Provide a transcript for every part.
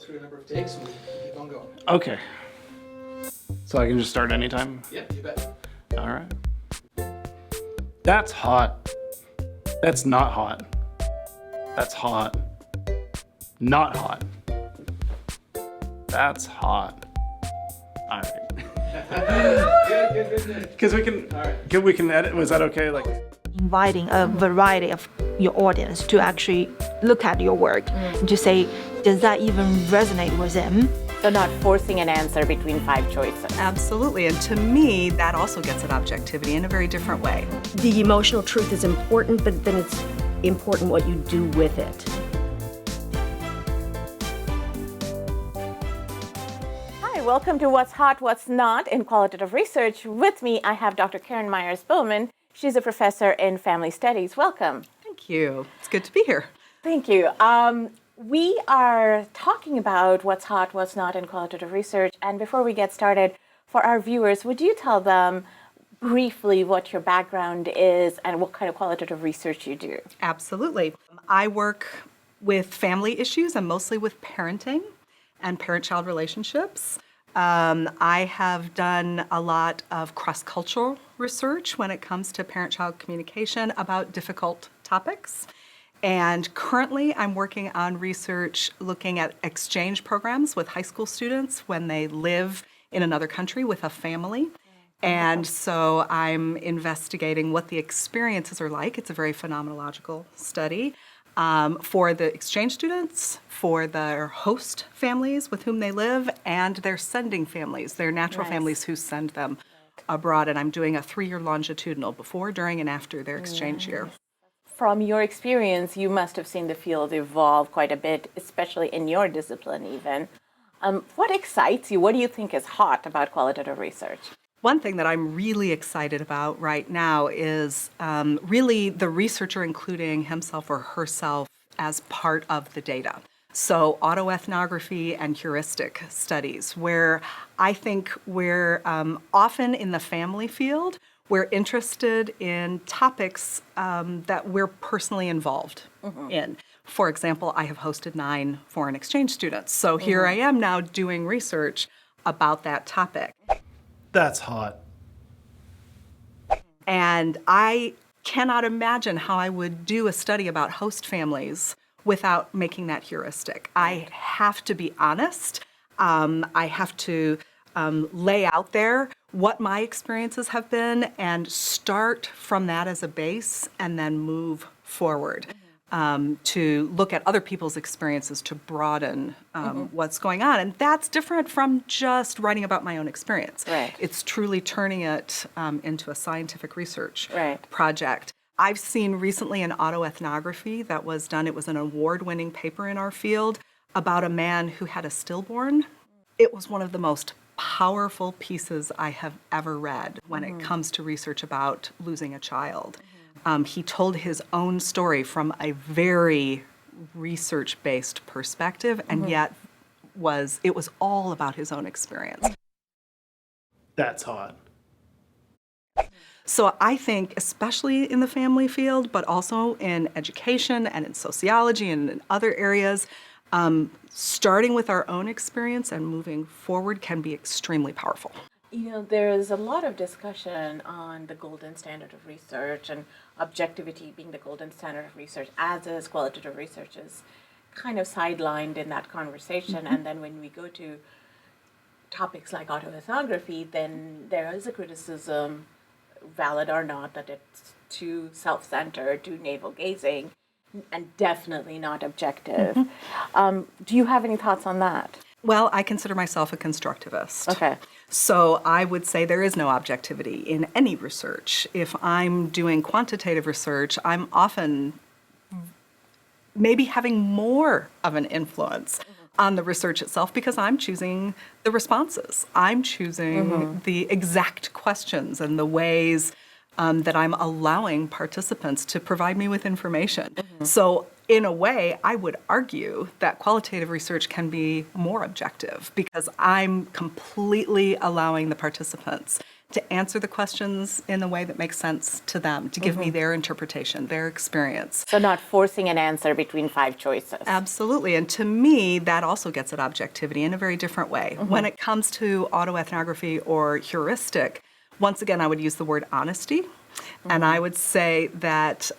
Through a number of takes and we keep on going. Okay. So I can just start anytime? Yep, you bet. All right. That's hot. That's not hot. That's hot. Not hot. That's hot. All right. Good. Because we can, All right. we can edit. Was that okay? Like, inviting a variety of your audience to actually look at your work and to say, does that even resonate with them? So not forcing an answer between 5 choices. Absolutely, and to me, that also gets at objectivity in a very different way. The emotional truth is important, but then it's important what you do with it. Hi, welcome to What's Hot, What's Not in Qualitative Research. With me, I have Dr. Karen Myers-Bowman. She's a professor in family studies. Welcome. Thank you. It's good to be here. Thank you. We are talking about what's hot, what's not in qualitative research. And before we get started, for our viewers, would you tell them briefly what your background is and what kind of qualitative research you do? Absolutely. I work with family issues and mostly with parenting and parent-child relationships. I have done a lot of cross-cultural research when it comes to parent-child communication about difficult topics. And currently I'm working on research looking at exchange programs with high school students when they live in another country with a family. And so I'm investigating what the experiences are like. It's a very phenomenological study for the exchange students, for their host families with whom they live, and their sending families, their natural families who send them abroad. And I'm doing a 3-year longitudinal before, during, and after their exchange year. From your experience, you must have seen the field evolve quite a bit, especially in your discipline even. What excites you? What do you think is hot about qualitative research? One thing that I'm really excited about right now is really the researcher including himself or herself as part of the data. So autoethnography and heuristic studies, where I think we're often in the family field, we're interested in topics that we're personally involved in. For example, I have hosted 9 foreign exchange students. So here I am now doing research about that topic. that's hot. And I cannot imagine how I would do a study about host families without making that heuristic. I have to be honest. I have to lay out there what my experiences have been and start from that as a base and then move forward to look at other people's experiences to broaden what's going on. And that's different from just writing about my own experience. Right. It's truly turning it into a scientific research Right. project. I've seen recently an autoethnography that was done. It was an award-winning paper in our field about a man who had a stillborn. It was one of the most powerful pieces I have ever read when it comes to research about losing a child. He told his own story from a very research-based perspective, and yet it was all about his own experience. That's hot. So I think, especially in the family field, but also in education and in sociology and in other areas, starting with our own experience and moving forward can be extremely powerful. You know, there is a lot of discussion on the golden standard of research and objectivity being the golden standard of research, as is qualitative research is kind of sidelined in that conversation. And then when we go to topics like autoethnography, then there is a criticism, valid or not, that it's too self-centered, too navel-gazing, and definitely not objective. Do you have any thoughts on that? Well, I consider myself a constructivist. Okay. So I would say there is no objectivity in any research. If I'm doing quantitative research, I'm often maybe having more of an influence on the research itself because I'm choosing the responses. I'm choosing the exact questions and the ways that I'm allowing participants to provide me with information. So in a way, I would argue that qualitative research can be more objective because I'm completely allowing the participants to answer the questions in the way that makes sense to them, to give me their interpretation, their experience. So not forcing an answer between 5 choices. Absolutely. And to me, that also gets at objectivity in a very different way. When it comes to autoethnography or heuristic, once again, I would use the word honesty. And I would say that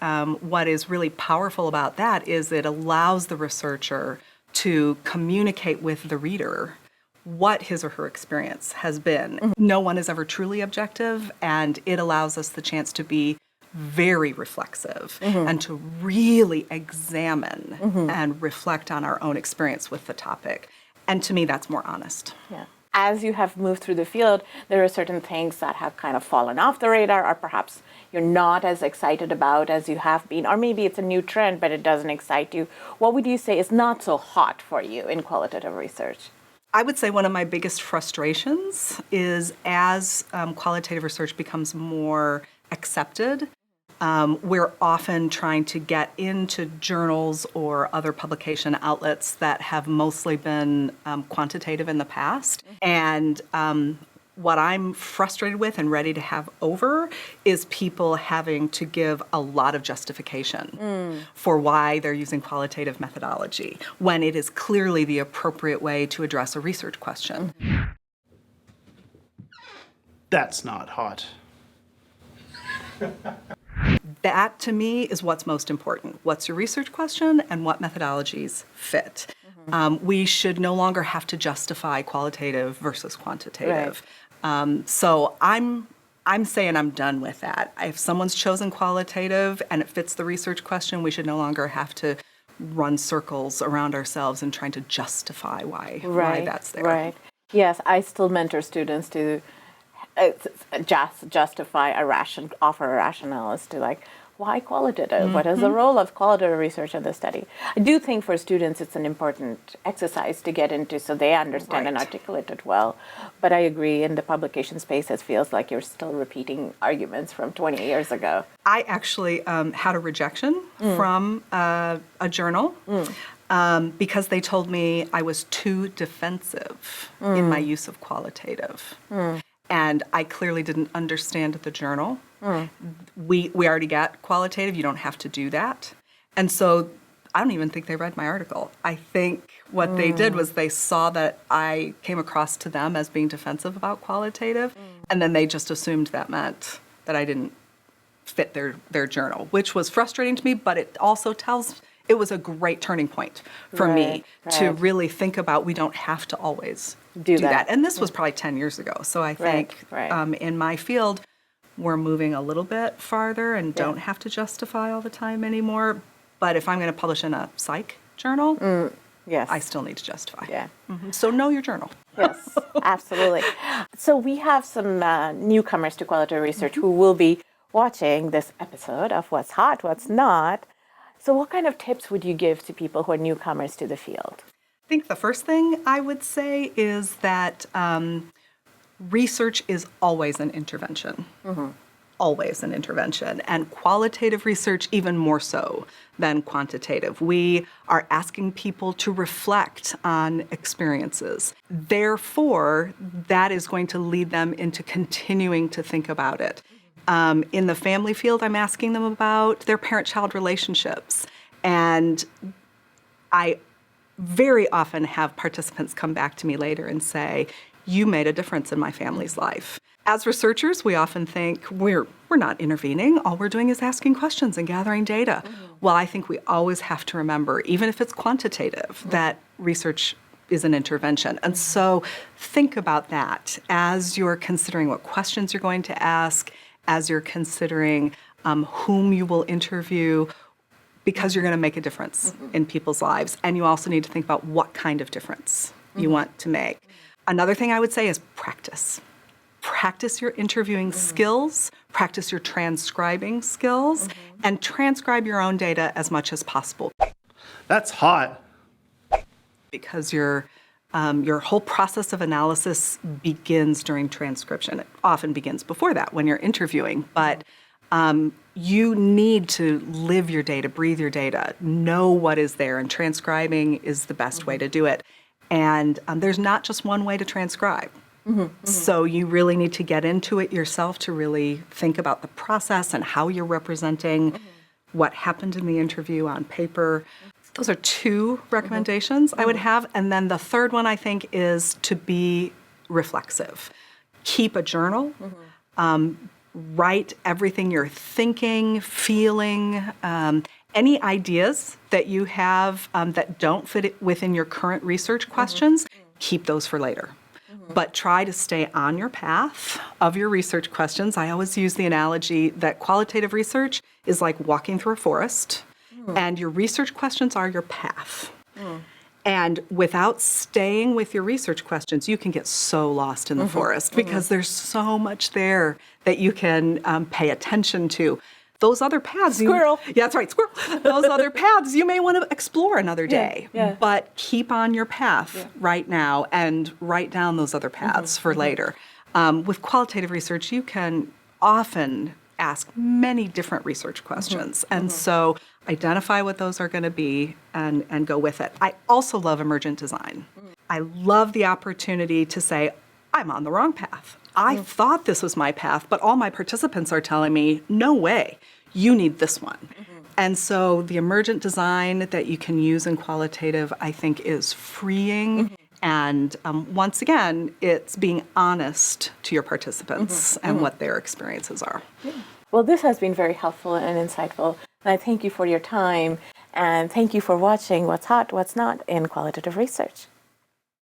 what is really powerful about that is it allows the researcher to communicate with the reader what his or her experience has been. No one is ever truly objective, and it allows us the chance to be very reflexive and to really examine and reflect on our own experience with the topic. And to me, that's more honest. Yeah. As you have moved through the field, there are certain things that have kind of fallen off the radar, or perhaps you're not as excited about as you have been, or maybe it's a new trend, but it doesn't excite you. What would you say is not so hot for you in qualitative research? I would say one of my biggest frustrations is as qualitative research becomes more accepted, we're often trying to get into journals or other publication outlets that have mostly been quantitative in the past. And what I'm frustrated with and ready to have over is people having to give a lot of justification for why they're using qualitative methodology, when it is clearly the appropriate way to address a research question. That's not hot. That, to me, is what's most important. What's your research question and what methodologies fit? We should no longer have to justify qualitative versus quantitative. So I'm saying I'm done with that. If someone's chosen qualitative and it fits the research question, we should no longer have to run circles around ourselves and trying to justify why that's there. Right. Yes, I still mentor students to justify offer a rationale as to like, why qualitative? What is the role of qualitative research in the study? I do think for students it's an important exercise to get into so they understand and articulate it well. But I agree, in the publication space, it feels like you're still repeating arguments from 20 years ago. I actually had a rejection from a journal because they told me I was too defensive in my use of qualitative. And I clearly didn't understand the journal. We already got qualitative, you don't have to do that. And so I don't even think they read my article. I think what they did was they saw that I came across to them as being defensive about qualitative, and then they just assumed that meant that I didn't fit their journal, which was frustrating to me, but it also it was a great turning point for me to really think about we don't have to always do that. And this was probably 10 years ago. So I think in my field, we're moving a little bit farther and don't have to justify all the time anymore. But if I'm going to publish in a psych journal, I still need to justify. So know your journal. Yes, absolutely. So we have some newcomers to qualitative research who will be watching this episode of What's Hot, What's Not. So what kind of tips would you give to people who are newcomers to the field? I think the first thing I would say is that research is always an intervention. Always an intervention. And qualitative research even more so than quantitative. We are asking people to reflect on experiences. Therefore, that is going to lead them into continuing to think about it. In the family field, I'm asking them about their parent-child relationships. And I very often have participants come back to me later and say, you made a difference in my family's life. As researchers, we often think we're not intervening. All we're doing is asking questions and gathering data. Well, I think we always have to remember, even if it's quantitative, that research is an intervention. And so think about that as you're considering what questions you're going to ask, as you're considering whom you will interview, because you're going to make a difference in people's lives. And you also need to think about what kind of difference you want to make. Another thing I would say is practice. Practice your interviewing skills, practice your transcribing skills, and transcribe your own data as much as possible. That's hot. Because your whole process of analysis begins during transcription. It often begins before that when you're interviewing, but you need to live your data, breathe your data, know what is there, and transcribing is the best way to do it. And there's not just one way to transcribe. So you really need to get into it yourself to really think about the process and how you're representing what happened in the interview on paper. Those are two recommendations I would have. And then the third one, I think, is to be reflexive. Keep a journal. Write everything you're thinking, feeling, any ideas that you have that don't fit within your current research questions, keep those for later. But try to stay on your path of your research questions. I always use the analogy that qualitative research is like walking through a forest, and your research questions are your path. And without staying with your research questions, you can get so lost in the forest because there's so much there that you can pay attention to. Those other paths. Squirrel. Yeah, that's right, squirrel. Those other paths you may want to explore another day. But keep on your path right now and write down those other paths for later. With qualitative research, you can often ask many different research questions. And so identify what those are going to be and go with it. I also love emergent design. I love the opportunity to say, I'm on the wrong path. I thought this was my path, but all my participants are telling me, no way, you need this one. And so the emergent design that you can use in qualitative, I think, is freeing. And once again, it's being honest to your participants and what their experiences are. Well, this has been very helpful and insightful. And I thank you for your time, and thank you for watching What's Hot, What's Not in Qualitative Research.